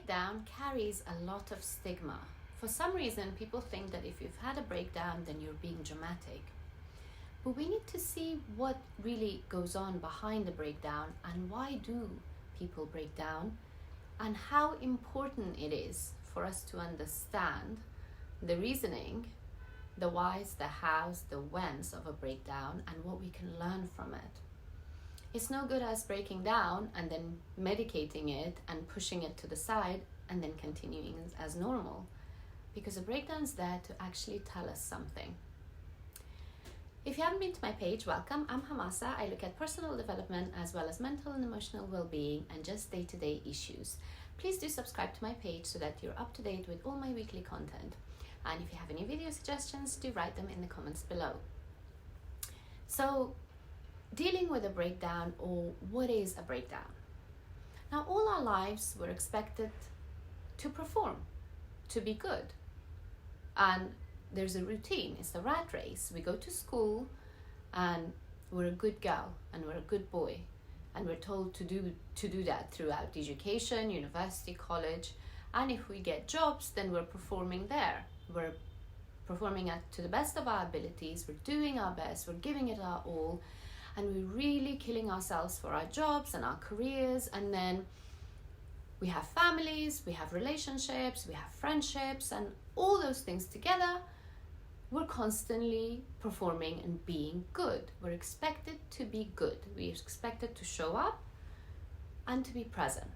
breakdown carries a lot of stigma. For some reason, people think that if you've had a breakdown, then you're being dramatic. But we need to see what really goes on behind the breakdown and why do people break down, and how important it is for us to understand the reasoning, the whys, the hows, the whens of a breakdown, and what we can learn from it. It's no good us breaking down and then medicating it and pushing it to the side and then continuing as normal, because a breakdown is there to actually tell us something. If you haven't been to my page, welcome. I'm Hamasa. I look at personal development as well as mental and emotional well-being and just day-to-day issues. Please do subscribe to my page so that you're up to date with all my weekly content. And if you have any video suggestions, do write them in the comments below. So, dealing with a breakdown, or what is a breakdown? Now, all our lives we're expected to perform, to be good. And there's a routine, it's a rat race. We go to school and we're a good girl and we're a good boy, and we're told to do that throughout education, university, college. And if we get jobs, then we're performing there. We're performing to the best of our abilities, we're doing our best, we're giving it our all, and we're really killing ourselves for our jobs and our careers. And then we have families, we have relationships, we have friendships, and all those things together, we're constantly performing and being good. We're expected to be good. We're expected to show up and to be present.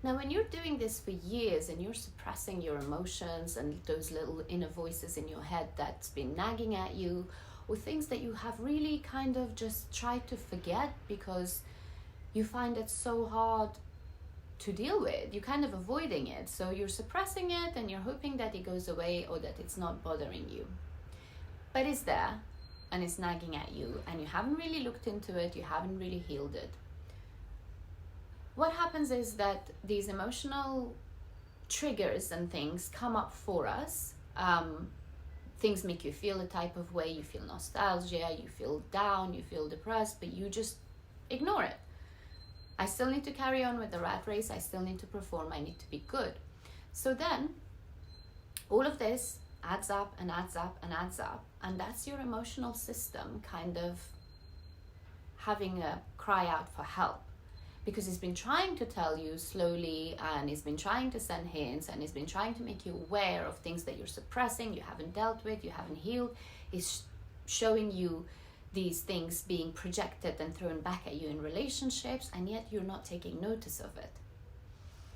Now, when you're doing this for years and you're suppressing your emotions and those little inner voices in your head that's been nagging at you, or things that you have really kind of just tried to forget because you find it so hard to deal with, you're kind of avoiding it. So you're suppressing it and you're hoping that it goes away or that it's not bothering you. But it's there and it's nagging at you, and you haven't really looked into it, you haven't really healed it. What happens is that these emotional triggers and things come up for us. Things make you feel a type of way, you feel nostalgia, you feel down, you feel depressed, but you just ignore it. I still need to carry on with the rat race, I still need to perform, I need to be good. So then, all of this adds up and adds up and adds up, and that's your emotional system kind of having a cry out for help. Because it's been trying to tell you slowly, and it's been trying to send hints, and it's been trying to make you aware of things that you're suppressing, you haven't dealt with, you haven't healed. It's showing you these things being projected and thrown back at you in relationships, and yet you're not taking notice of it.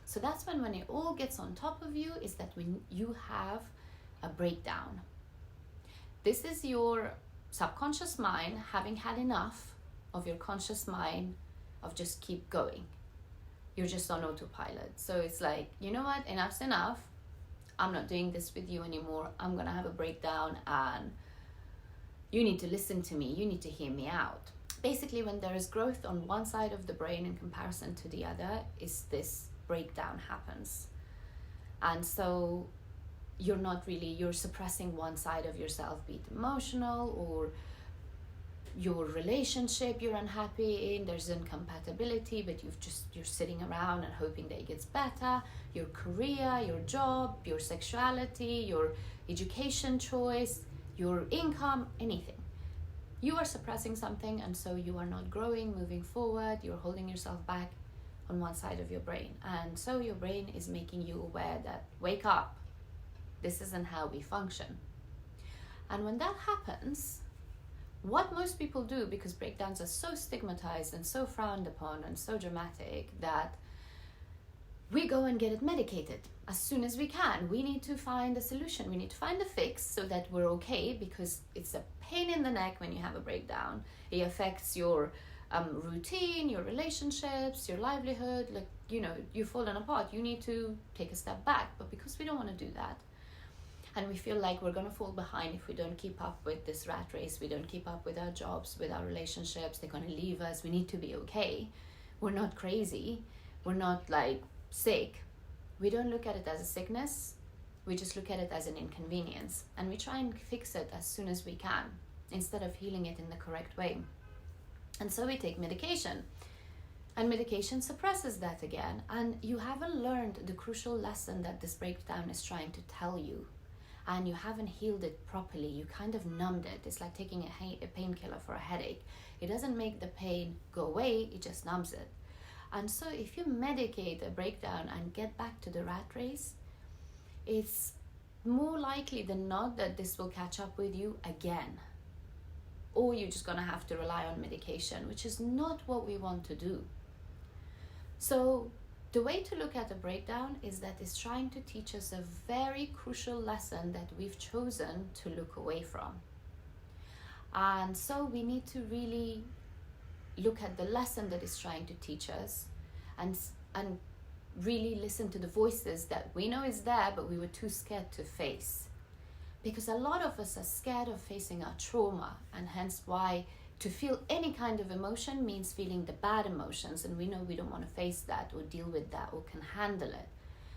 So that's when it all gets on top of you, is that when you have a breakdown. This is your subconscious mind having had enough of your conscious mind of just keep going. You're just on autopilot. So it's like, you know what, enough's enough. I'm not doing this with you anymore. I'm gonna have a breakdown, and you need to listen to me. You need to hear me out. Basically, when there is growth on one side of the brain in comparison to the other, is this breakdown happens. And so you're suppressing one side of yourself, be it emotional or your relationship you're unhappy in, there's incompatibility, but you're sitting around and hoping that it gets better. Your career, your job, your sexuality, your education choice, your income, anything. You are suppressing something, and so you are not growing, moving forward, you're holding yourself back on one side of your brain. And so your brain is making you aware that, wake up, this isn't how we function. And when that happens, what most people do, because breakdowns are so stigmatized and so frowned upon and so dramatic, that we go and get it medicated as soon as we can. We need to find a solution. We need to find a fix so that we're okay, because it's a pain in the neck when you have a breakdown. It affects your routine, your relationships, your livelihood. Like, you've fallen apart. You need to take a step back. But because we don't want to do that, and we feel like we're going to fall behind if we don't keep up with this rat race, we don't keep up with our jobs, with our relationships, they're going to leave us, we need to be okay. We're not crazy. We're not like sick. We don't look at it as a sickness. We just look at it as an inconvenience, and we try and fix it as soon as we can instead of healing it in the correct way. And so we take medication. And medication suppresses that again. And you haven't learned the crucial lesson that this breakdown is trying to tell you. And you haven't healed it properly. You kind of numbed it. It's like taking a painkiller for a headache. It doesn't make the pain go away, it just numbs it. And so if you medicate a breakdown and get back to the rat race, it's more likely than not that this will catch up with you again. Or you're just gonna have to rely on medication, which is not what we want to do. So the way to look at a breakdown is that it's trying to teach us a very crucial lesson that we've chosen to look away from. And so we need to really look at the lesson that it's trying to teach us and really listen to the voices that we know is there, but we were too scared to face. Because a lot of us are scared of facing our trauma, and hence why to feel any kind of emotion means feeling the bad emotions, and we know we don't want to face that or deal with that or can handle it.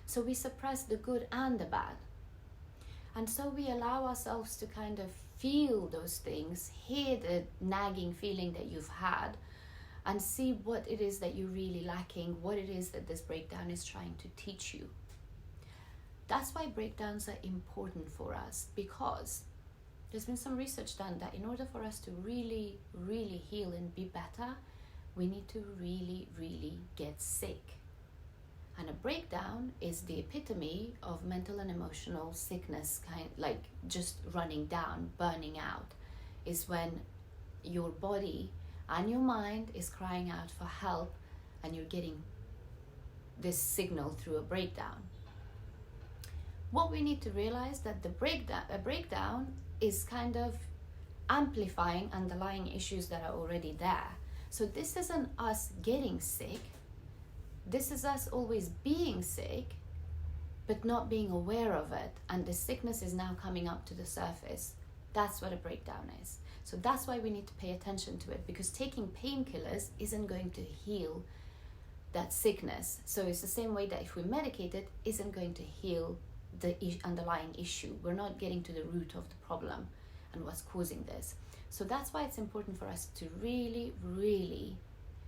So we suppress the good and the bad. And so we allow ourselves to kind of feel those things, hear the nagging feeling that you've had, and see what it is that you're really lacking, what it is that this breakdown is trying to teach you. That's why breakdowns are important for us, because there's been some research done that in order for us to really, really heal and be better, we need to really, really get sick. And a breakdown is the epitome of mental and emotional sickness, kind like just running down, burning out, is when your body and your mind is crying out for help and you're getting this signal through a breakdown. What we need to realize that a breakdown is kind of amplifying underlying issues that are already there. So this isn't us getting sick. This is us always being sick, but not being aware of it. And the sickness is now coming up to the surface. That's what a breakdown is. So that's why we need to pay attention to it, because taking painkillers isn't going to heal that sickness. So it's the same way that if we medicate it, isn't going to heal the underlying issue. We're not getting to the root of the problem and what's causing this. So that's why it's important for us to really, really,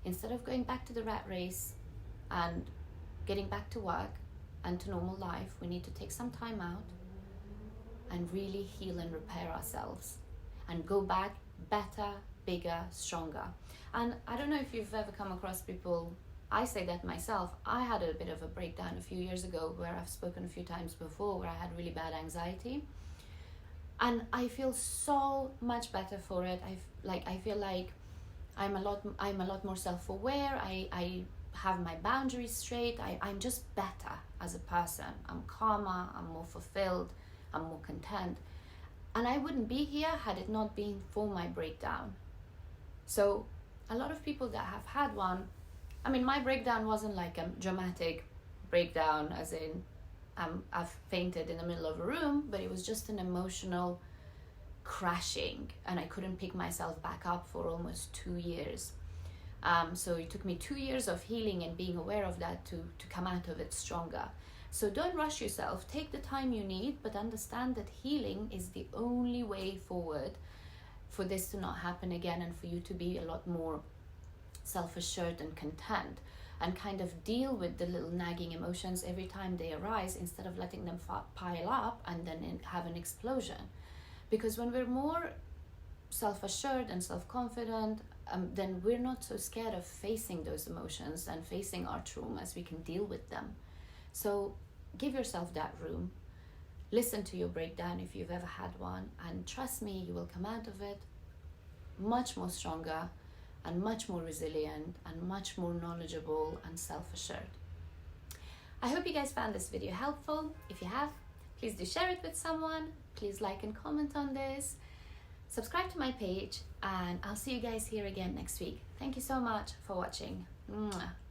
instead of going back to the rat race and getting back to work and to normal life, we need to take some time out and really heal and repair ourselves and go back better, bigger, stronger. And I don't know if you've ever come across people, I say that myself, I had a bit of a breakdown a few years ago where I've spoken a few times before, where I had really bad anxiety. And I feel so much better for it. I feel like I'm a lot more self-aware. I have my boundaries straight. I'm just better as a person. I'm calmer, I'm more fulfilled, I'm more content. And I wouldn't be here had it not been for my breakdown. So a lot of people that have had one, I mean, my breakdown wasn't like a dramatic breakdown as in I've fainted in the middle of a room, but it was just an emotional crashing and I couldn't pick myself back up for almost 2 years. So it took me 2 years of healing and being aware of that to come out of it stronger. So don't rush yourself, take the time you need, but understand that healing is the only way forward for this to not happen again and for you to be a lot more self-assured and content and kind of deal with the little nagging emotions every time they arise instead of letting them pile up and then have an explosion. Because when we're more self-assured and self-confident, then we're not so scared of facing those emotions and facing our traumas. We can deal with them. So give yourself that room. Listen to your breakdown if you've ever had one, and trust me, you will come out of it much more stronger and much more resilient and much more knowledgeable and self-assured. I hope you guys found this video helpful. If you have, please do share it with someone. Please like and comment on this. Subscribe to my page, and I'll see you guys here again next week. Thank you so much for watching. Mwah.